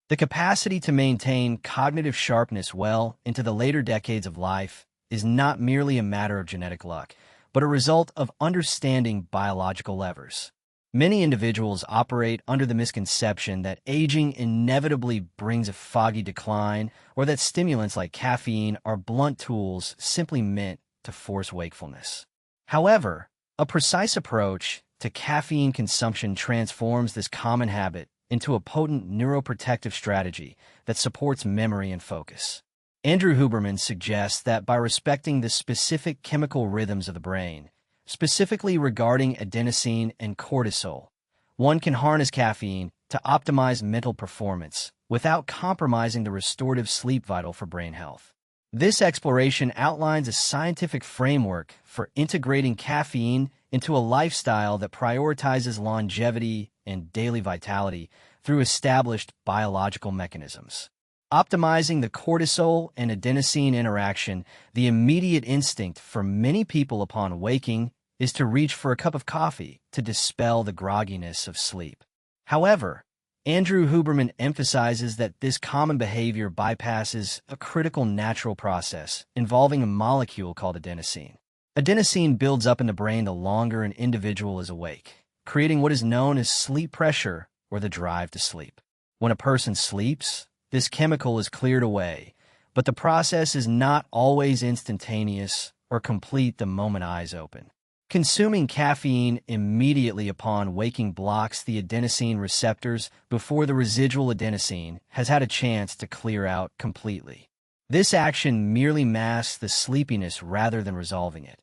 The capacity to maintain cognitive sharpness well into the later decades of life is not merely a matter of genetic luck, but a result of understanding biological levers. Many individuals operate under the misconception that aging inevitably brings a foggy decline or that stimulants like caffeine are blunt tools simply meant to force wakefulness. However, a precise approach to caffeine consumption transforms this common habit into a potent neuroprotective strategy that supports memory and focus. Andrew Huberman suggests that by respecting the specific chemical rhythms of the brain, specifically regarding adenosine and cortisol, one can harness caffeine to optimize mental performance without compromising the restorative sleep vital for brain health. This exploration outlines a scientific framework for integrating caffeine into a lifestyle that prioritizes longevity and daily vitality through established biological mechanisms. Optimizing the cortisol and adenosine interaction, the immediate instinct for many people upon waking is to reach for a cup of coffee to dispel the grogginess of sleep. However, Andrew Huberman emphasizes that this common behavior bypasses a critical natural process involving a molecule called adenosine. Adenosine builds up in the brain the longer an individual is awake, creating what is known as sleep pressure or the drive to sleep. When a person sleeps, this chemical is cleared away, but the process is not always instantaneous or complete the moment eyes open. Consuming caffeine immediately upon waking blocks the adenosine receptors before the residual adenosine has had a chance to clear out completely. This action merely masks the sleepiness rather than resolving it,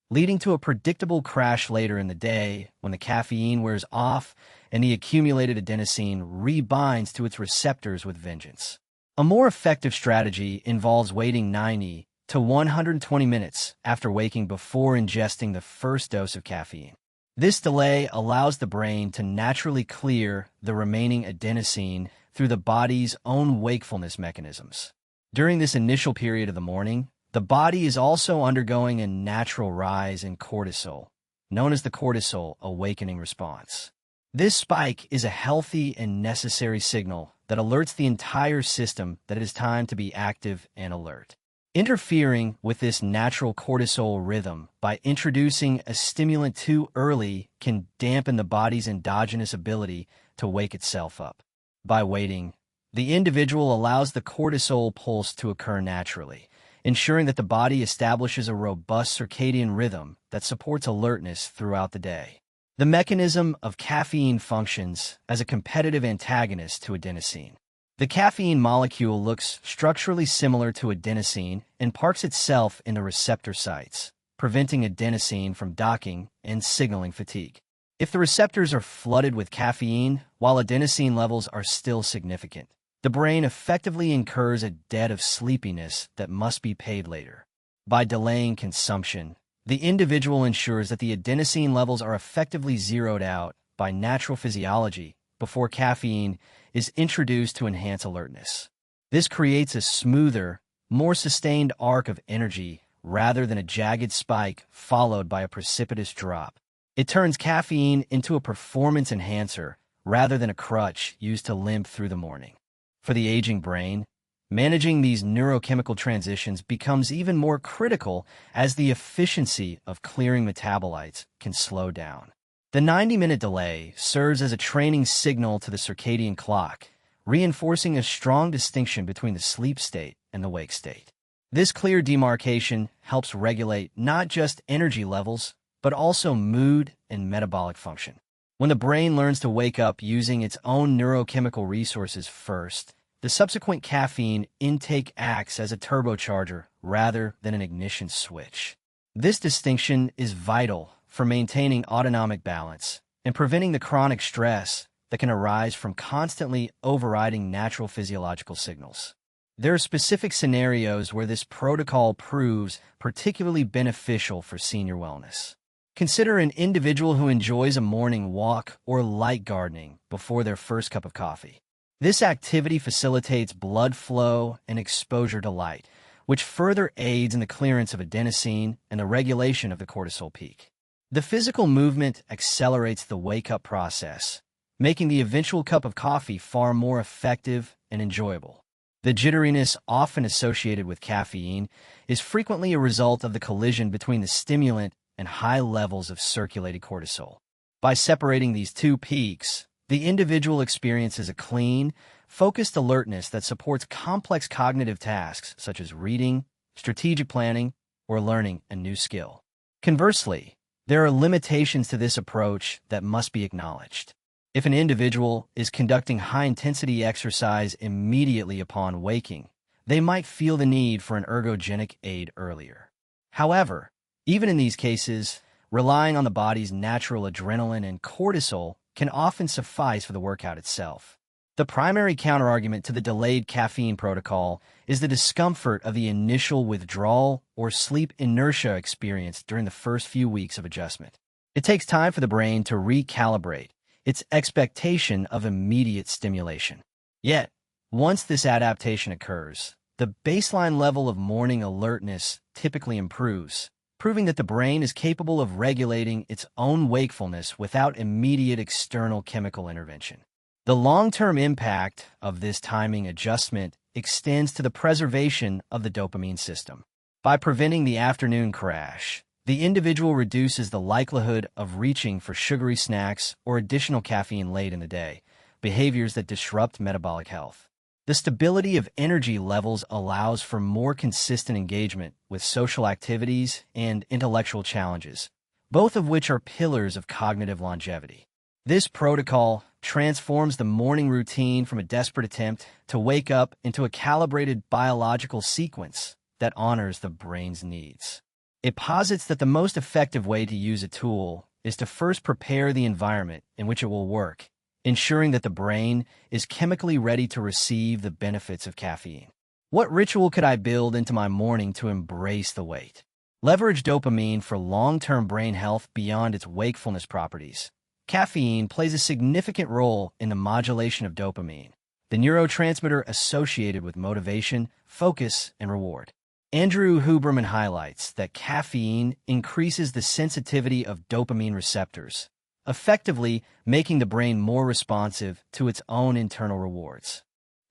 leading to a predictable crash later in the day when the caffeine wears off and the accumulated adenosine rebinds to its receptors with vengeance. A more effective strategy involves waiting 90 to 120 minutes after waking before ingesting the first dose of caffeine. This delay allows the brain to naturally clear the remaining adenosine through the body's own wakefulness mechanisms. During this initial period of the morning, the body is also undergoing a natural rise in cortisol, known as the cortisol awakening response. This spike is a healthy and necessary signal that alerts the entire system that it is time to be active and alert. Interfering with this natural cortisol rhythm by introducing a stimulant too early can dampen the body's endogenous ability to wake itself up. By waiting, the individual allows the cortisol pulse to occur naturally, ensuring that the body establishes a robust circadian rhythm that supports alertness throughout the day. The mechanism of caffeine functions as a competitive antagonist to adenosine. The caffeine molecule looks structurally similar to adenosine and parks itself in the receptor sites, preventing adenosine from docking and signaling fatigue. If the receptors are flooded with caffeine while adenosine levels are still significant, the brain effectively incurs a debt of sleepiness that must be paid later. By delaying consumption, the individual ensures that the adenosine levels are effectively zeroed out by natural physiology before caffeine is introduced to enhance alertness. This creates a smoother, more sustained arc of energy rather than a jagged spike followed by a precipitous drop. It turns caffeine into a performance enhancer rather than a crutch used to limp through the morning. For the aging brain, managing these neurochemical transitions becomes even more critical as the efficiency of clearing metabolites can slow down. The 90-minute delay serves as a training signal to the circadian clock, reinforcing a strong distinction between the sleep state and the wake state. This clear demarcation helps regulate not just energy levels, but also mood and metabolic function. When the brain learns to wake up using its own neurochemical resources first, the subsequent caffeine intake acts as a turbocharger rather than an ignition switch. This distinction is vital for maintaining autonomic balance and preventing the chronic stress that can arise from constantly overriding natural physiological signals. There are specific scenarios where this protocol proves particularly beneficial for senior wellness. Consider an individual who enjoys a morning walk or light gardening before their first cup of coffee. This activity facilitates blood flow and exposure to light, which further aids in the clearance of adenosine and the regulation of the cortisol peak. The physical movement accelerates the wake-up process, making the eventual cup of coffee far more effective and enjoyable. The jitteriness often associated with caffeine is frequently a result of the collision between the stimulant and high levels of circulating cortisol. By separating these two peaks, the individual experiences a clean, focused alertness that supports complex cognitive tasks such as reading, strategic planning, or learning a new skill. Conversely, there are limitations to this approach that must be acknowledged. If an individual is conducting high-intensity exercise immediately upon waking, they might feel the need for an ergogenic aid earlier. However, even in these cases, relying on the body's natural adrenaline and cortisol can often suffice for the workout itself. The primary counterargument to the delayed caffeine protocol is the discomfort of the initial withdrawal or sleep inertia experienced during the first few weeks of adjustment. It takes time for the brain to recalibrate its expectation of immediate stimulation. Yet, once this adaptation occurs, the baseline level of morning alertness typically improves, proving that the brain is capable of regulating its own wakefulness without immediate external chemical intervention. The long-term impact of this timing adjustment extends to the preservation of the dopamine system. By preventing the afternoon crash, the individual reduces the likelihood of reaching for sugary snacks or additional caffeine late in the day, behaviors that disrupt metabolic health. The stability of energy levels allows for more consistent engagement with social activities and intellectual challenges, both of which are pillars of cognitive longevity. This protocol transforms the morning routine from a desperate attempt to wake up into a calibrated biological sequence that honors the brain's needs. It posits that the most effective way to use a tool is to first prepare the environment in which it will work, ensuring that the brain is chemically ready to receive the benefits of caffeine. What ritual could I build into my morning to embrace the wait? Leverage dopamine for long-term brain health beyond its wakefulness properties. Caffeine plays a significant role in the modulation of dopamine, the neurotransmitter associated with motivation, focus, and reward. Andrew Huberman highlights that caffeine increases the sensitivity of dopamine receptors, effectively making the brain more responsive to its own internal rewards.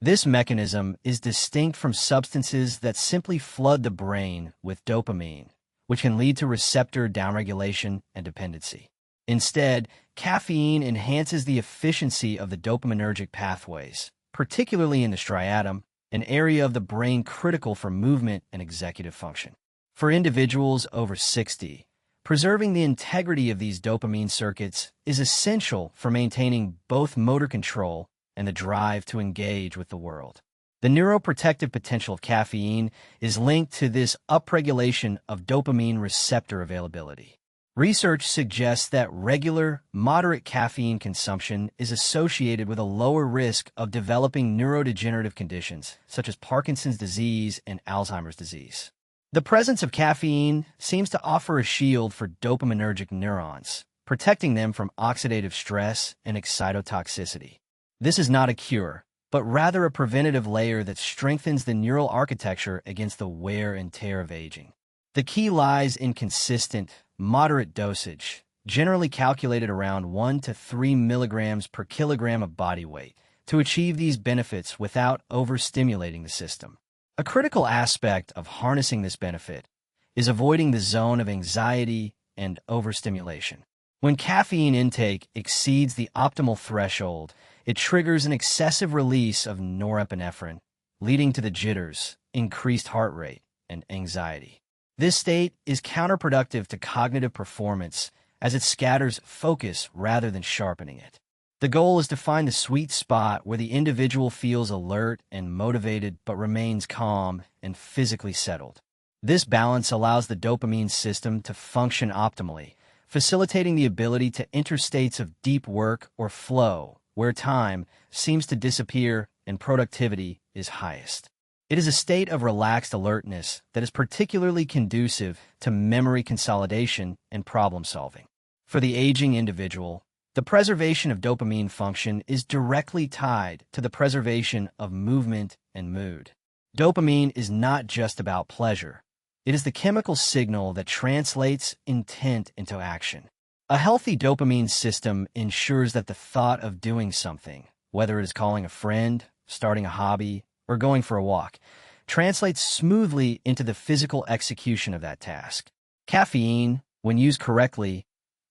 This mechanism is distinct from substances that simply flood the brain with dopamine, which can lead to receptor downregulation and dependency. Instead, caffeine enhances the efficiency of the dopaminergic pathways, particularly in the striatum, an area of the brain critical for movement and executive function. For individuals over 60, preserving the integrity of these dopamine circuits is essential for maintaining both motor control and the drive to engage with the world. The neuroprotective potential of caffeine is linked to this upregulation of dopamine receptor availability. Research suggests that regular, moderate caffeine consumption is associated with a lower risk of developing neurodegenerative conditions, such as Parkinson's disease and Alzheimer's disease. The presence of caffeine seems to offer a shield for dopaminergic neurons, protecting them from oxidative stress and excitotoxicity. This is not a cure, but rather a preventative layer that strengthens the neural architecture against the wear and tear of aging. The key lies in consistent, moderate dosage, generally calculated around 1 to 3 milligrams per kilogram of body weight, to achieve these benefits without overstimulating the system. A critical aspect of harnessing this benefit is avoiding the zone of anxiety and overstimulation. When caffeine intake exceeds the optimal threshold, it triggers an excessive release of norepinephrine, leading to the jitters, increased heart rate, and anxiety. This state is counterproductive to cognitive performance as it scatters focus rather than sharpening it. The goal is to find the sweet spot where the individual feels alert and motivated but remains calm and physically settled. This balance allows the dopamine system to function optimally, facilitating the ability to enter states of deep work or flow where time seems to disappear and productivity is highest. It is a state of relaxed alertness that is particularly conducive to memory consolidation and problem solving. For the aging individual, the preservation of dopamine function is directly tied to the preservation of movement and mood. Dopamine is not just about pleasure. It is the chemical signal that translates intent into action. A healthy dopamine system ensures that the thought of doing something, whether it is calling a friend, starting a hobby, or going for a walk, translates smoothly into the physical execution of that task. Caffeine, when used correctly,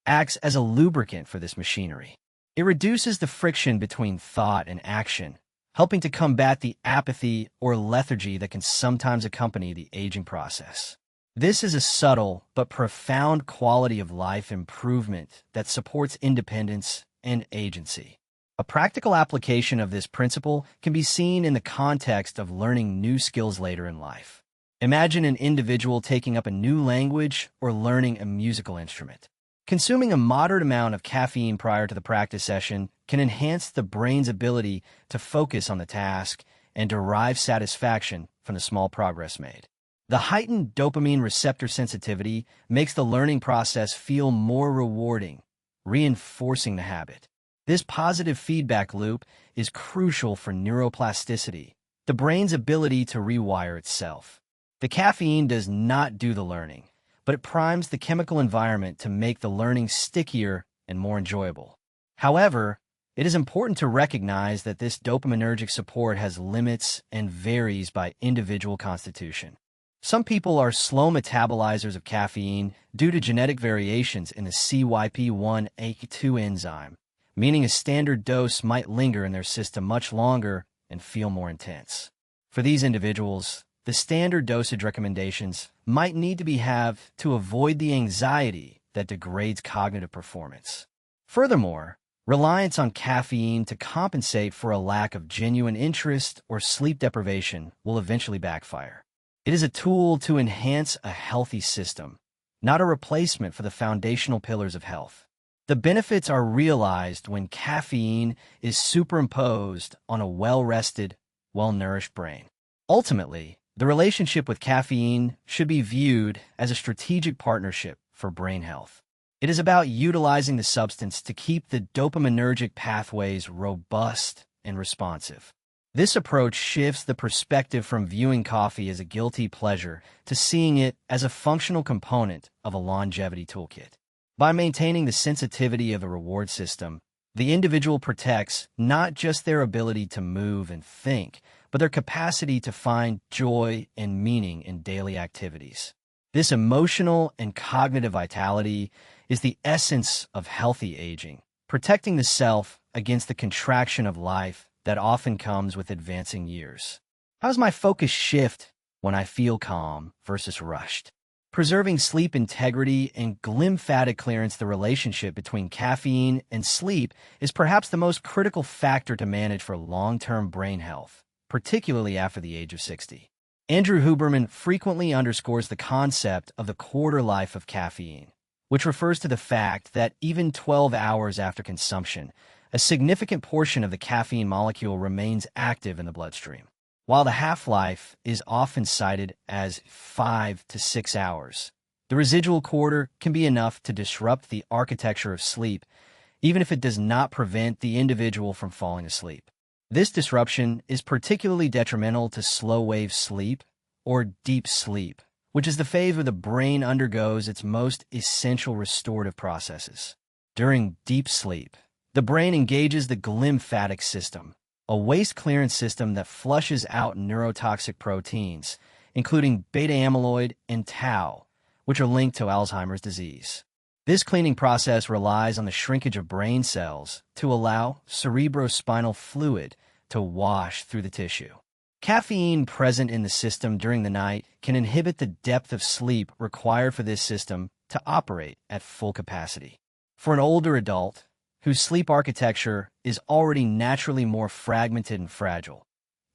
acts as a lubricant for this machinery. It reduces the friction between thought and action, helping to combat the apathy or lethargy that can sometimes accompany the aging process. This is a subtle but profound quality of life improvement that supports independence and agency. A practical application of this principle can be seen in the context of learning new skills later in life. Imagine an individual taking up a new language or learning a musical instrument. Consuming a moderate amount of caffeine prior to the practice session can enhance the brain's ability to focus on the task and derive satisfaction from the small progress made. The heightened dopamine receptor sensitivity makes the learning process feel more rewarding, reinforcing the habit. This positive feedback loop is crucial for neuroplasticity, the brain's ability to rewire itself. The caffeine does not do the learning, but it primes the chemical environment to make the learning stickier and more enjoyable. However, it is important to recognize that this dopaminergic support has limits and varies by individual constitution. Some people are slow metabolizers of caffeine due to genetic variations in the CYP1A2 enzyme, meaning a standard dose might linger in their system much longer and feel more intense. For these individuals, the standard dosage recommendations might need to be have to avoid the anxiety that degrades cognitive performance. Furthermore, reliance on caffeine to compensate for a lack of genuine interest or sleep deprivation will eventually backfire. It is a tool to enhance a healthy system, not a replacement for the foundational pillars of health. The benefits are realized when caffeine is superimposed on a well-rested, well-nourished brain. Ultimately, the relationship with caffeine should be viewed as a strategic partnership for brain health. It is about utilizing the substance to keep the dopaminergic pathways robust and responsive. This approach shifts the perspective from viewing coffee as a guilty pleasure to seeing it as a functional component of a longevity toolkit. By maintaining the sensitivity of the reward system, the individual protects not just their ability to move and think, but their capacity to find joy and meaning in daily activities. This emotional and cognitive vitality is the essence of healthy aging, protecting the self against the contraction of life that often comes with advancing years. How does my focus shift when I feel calm versus rushed? Preserving sleep integrity and glymphatic clearance, the relationship between caffeine and sleep, is perhaps the most critical factor to manage for long-term brain health, particularly after the age of 60. Andrew Huberman frequently underscores the concept of the quarter life of caffeine, which refers to the fact that even 12 hours after consumption, a significant portion of the caffeine molecule remains active in the bloodstream. While the half-life is often cited as 5 to 6 hours, the residual quarter can be enough to disrupt the architecture of sleep, even if it does not prevent the individual from falling asleep. This disruption is particularly detrimental to slow-wave sleep or deep sleep, which is the phase where the brain undergoes its most essential restorative processes. During deep sleep, the brain engages the glymphatic system, a waste clearance system that flushes out neurotoxic proteins, including beta amyloid and tau, which are linked to Alzheimer's disease. This cleaning process relies on the shrinkage of brain cells to allow cerebrospinal fluid to wash through the tissue. Caffeine present in the system during the night can inhibit the depth of sleep required for this system to operate at full capacity. For an older adult, whose sleep architecture is already naturally more fragmented and fragile,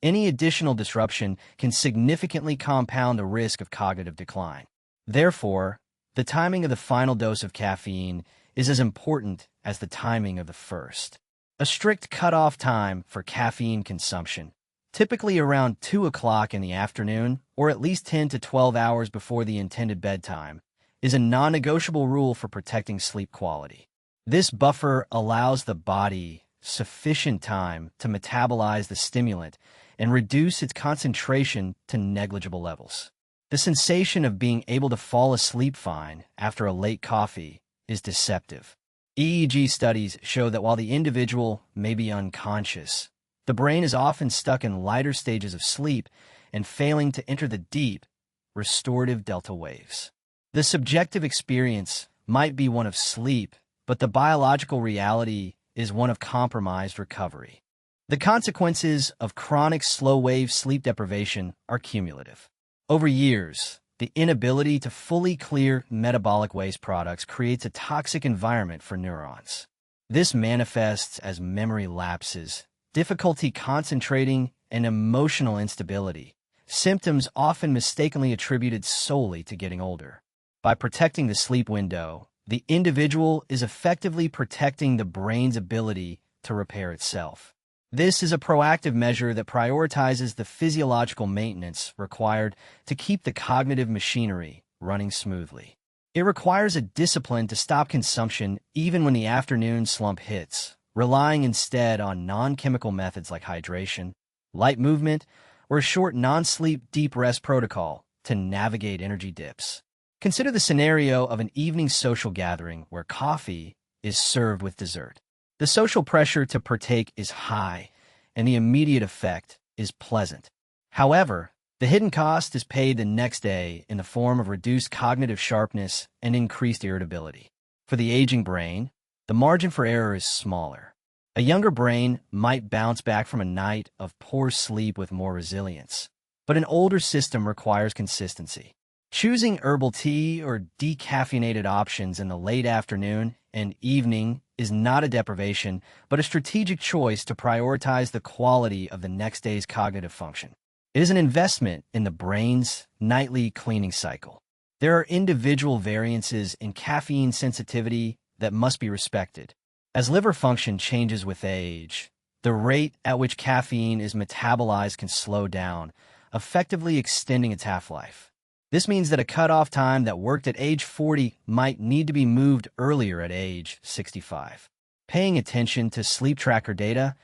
any additional disruption can significantly compound the risk of cognitive decline. Therefore, the timing of the final dose of caffeine is as important as the timing of the first. A strict cutoff time for caffeine consumption, typically around 2 o'clock in the afternoon or at least 10 to 12 hours before the intended bedtime, is a non-negotiable rule for protecting sleep quality. This buffer allows the body sufficient time to metabolize the stimulant and reduce its concentration to negligible levels. The sensation of being able to fall asleep fine after a late coffee is deceptive. EEG studies show that while the individual may be unconscious, the brain is often stuck in lighter stages of sleep and failing to enter the deep, restorative delta waves. The subjective experience might be one of sleep, but the biological reality is one of compromised recovery. The consequences of chronic slow-wave sleep deprivation are cumulative. Over years, the inability to fully clear metabolic waste products creates a toxic environment for neurons. This manifests as memory lapses, difficulty concentrating, and emotional instability, symptoms often mistakenly attributed solely to getting older. By protecting the sleep window, the individual is effectively protecting the brain's ability to repair itself. This is a proactive measure that prioritizes the physiological maintenance required to keep the cognitive machinery running smoothly. It requires a discipline to stop consumption even when the afternoon slump hits, relying instead on non-chemical methods like hydration, light movement, or a short non-sleep deep rest protocol to navigate energy dips. Consider the scenario of an evening social gathering where coffee is served with dessert. The social pressure to partake is high, and the immediate effect is pleasant. However, the hidden cost is paid the next day in the form of reduced cognitive sharpness and increased irritability. For the aging brain, the margin for error is smaller. A younger brain might bounce back from a night of poor sleep with more resilience, but an older system requires consistency. Choosing herbal tea or decaffeinated options in the late afternoon and evening is not a deprivation, but a strategic choice to prioritize the quality of the next day's cognitive function. It is an investment in the brain's nightly cleaning cycle. There are individual variances in caffeine sensitivity that must be respected. As liver function changes with age, the rate at which caffeine is metabolized can slow down, effectively extending its half-life. This means that a cutoff time that worked at age 40 might need to be moved earlier at age 65. Paying attention to sleep tracker data,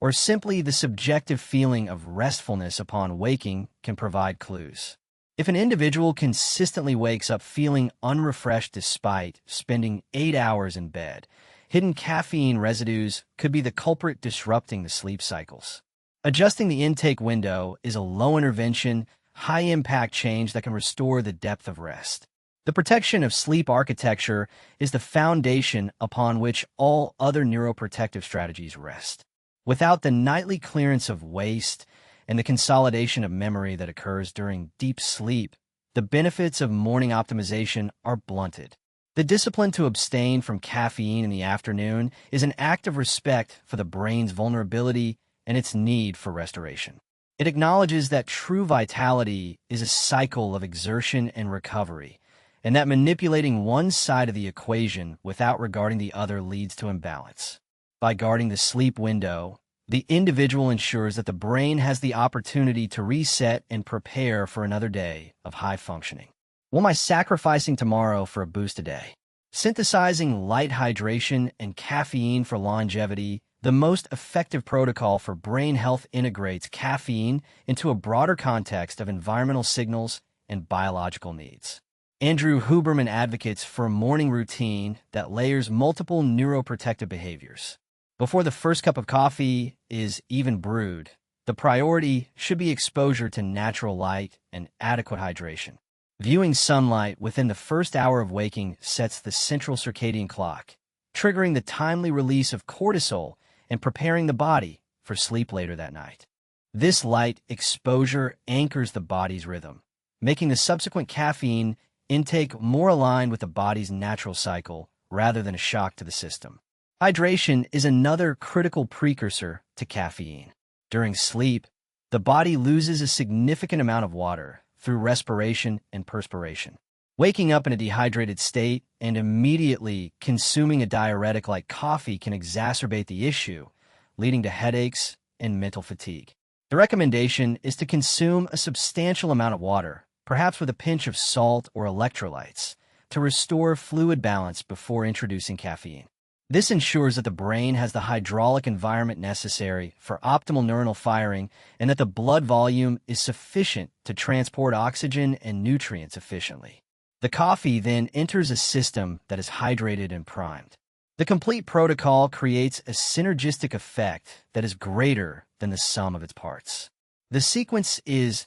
or simply the subjective feeling of restfulness upon waking, can provide clues. If an individual consistently wakes up feeling unrefreshed despite spending 8 hours in bed, hidden caffeine residues could be the culprit disrupting the sleep cycles. Adjusting the intake window is a low-intervention, high-impact change that can restore the depth of rest. The protection of sleep architecture is the foundation upon which all other neuroprotective strategies rest. Without the nightly clearance of waste and the consolidation of memory that occurs during deep sleep, the benefits of morning optimization are blunted. The discipline to abstain from caffeine in the afternoon is an act of respect for the brain's vulnerability and its need for restoration. It acknowledges that true vitality is a cycle of exertion and recovery, and that manipulating one side of the equation without regarding the other leads to imbalance. By guarding the sleep window, the individual ensures that the brain has the opportunity to reset and prepare for another day of high functioning. What am I sacrificing tomorrow for a boost today? Synthesizing light hydration and caffeine for longevity. The most effective protocol for brain health integrates caffeine into a broader context of environmental signals and biological needs. Andrew Huberman advocates for a morning routine that layers multiple neuroprotective behaviors. Before the first cup of coffee is even brewed, the priority should be exposure to natural light and adequate hydration. Viewing sunlight within the first hour of waking sets the central circadian clock, triggering the timely release of cortisol and preparing the body for sleep later that night. This light exposure anchors the body's rhythm, making the subsequent caffeine intake more aligned with the body's natural cycle rather than a shock to the system. Hydration is another critical precursor to caffeine. During sleep, the body loses a significant amount of water through respiration and perspiration. Waking up in a dehydrated state and immediately consuming a diuretic like coffee can exacerbate the issue, leading to headaches and mental fatigue. The recommendation is to consume a substantial amount of water, perhaps with a pinch of salt or electrolytes, to restore fluid balance before introducing caffeine. This ensures that the brain has the hydraulic environment necessary for optimal neuronal firing and that the blood volume is sufficient to transport oxygen and nutrients efficiently. The coffee then enters a system that is hydrated and primed. The complete protocol creates a synergistic effect that is greater than the sum of its parts. The sequence is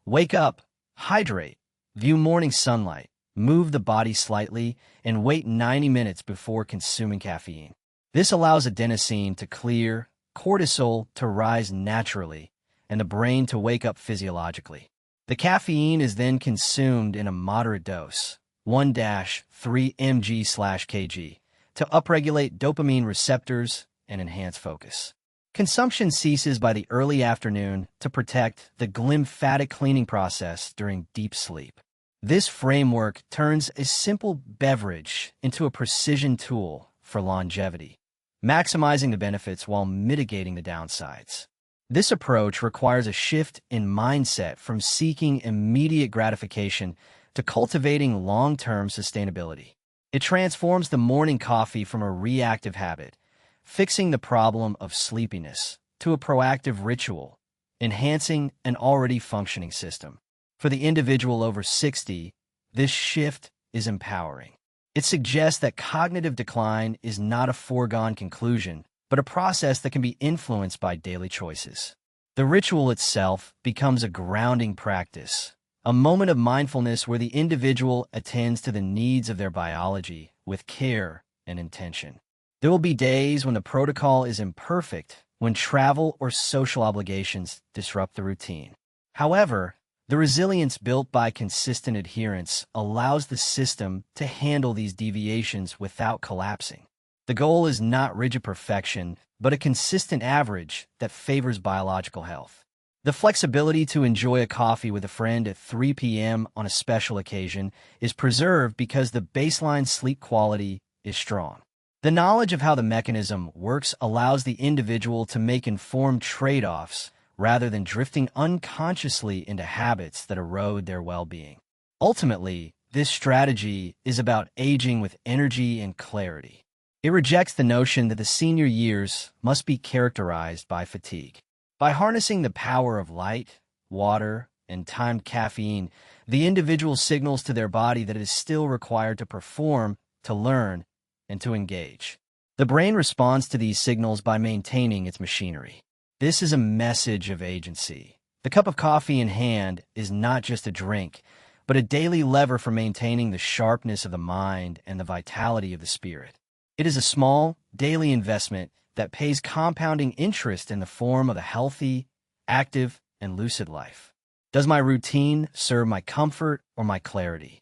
wake up, hydrate, view morning sunlight, move the body slightly, and wait 90 minutes before consuming caffeine. This allows adenosine to clear, cortisol to rise naturally, and the brain to wake up physiologically. The caffeine is then consumed in a moderate dose, 1-3 mg/kg, to upregulate dopamine receptors and enhance focus. Consumption ceases by the early afternoon to protect the glymphatic cleaning process during deep sleep. This framework turns a simple beverage into a precision tool for longevity, maximizing the benefits while mitigating the downsides. This approach requires a shift in mindset from seeking immediate gratification to cultivating long-term sustainability. It transforms the morning coffee from a reactive habit, fixing the problem of sleepiness, to a proactive ritual, enhancing an already functioning system. For the individual over 60, this shift is empowering. It suggests that cognitive decline is not a foregone conclusion, but a process that can be influenced by daily choices. The ritual itself becomes a grounding practice, a moment of mindfulness where the individual attends to the needs of their biology with care and intention. There will be days when the protocol is imperfect, when travel or social obligations disrupt the routine. However, the resilience built by consistent adherence allows the system to handle these deviations without collapsing. The goal is not rigid perfection, but a consistent average that favors biological health. The flexibility to enjoy a coffee with a friend at 3 p.m. on a special occasion is preserved because the baseline sleep quality is strong. The knowledge of how the mechanism works allows the individual to make informed trade-offs rather than drifting unconsciously into habits that erode their well-being. Ultimately, this strategy is about aging with energy and clarity. It rejects the notion that the senior years must be characterized by fatigue. By harnessing the power of light, water, and timed caffeine, the individual signals to their body that it is still required to perform, to learn, and to engage. The brain responds to these signals by maintaining its machinery. This is a message of agency. The cup of coffee in hand is not just a drink, but a daily lever for maintaining the sharpness of the mind and the vitality of the spirit. It is a small, daily investment that pays compounding interest in the form of a healthy, active, and lucid life. Does my routine serve my comfort or my clarity?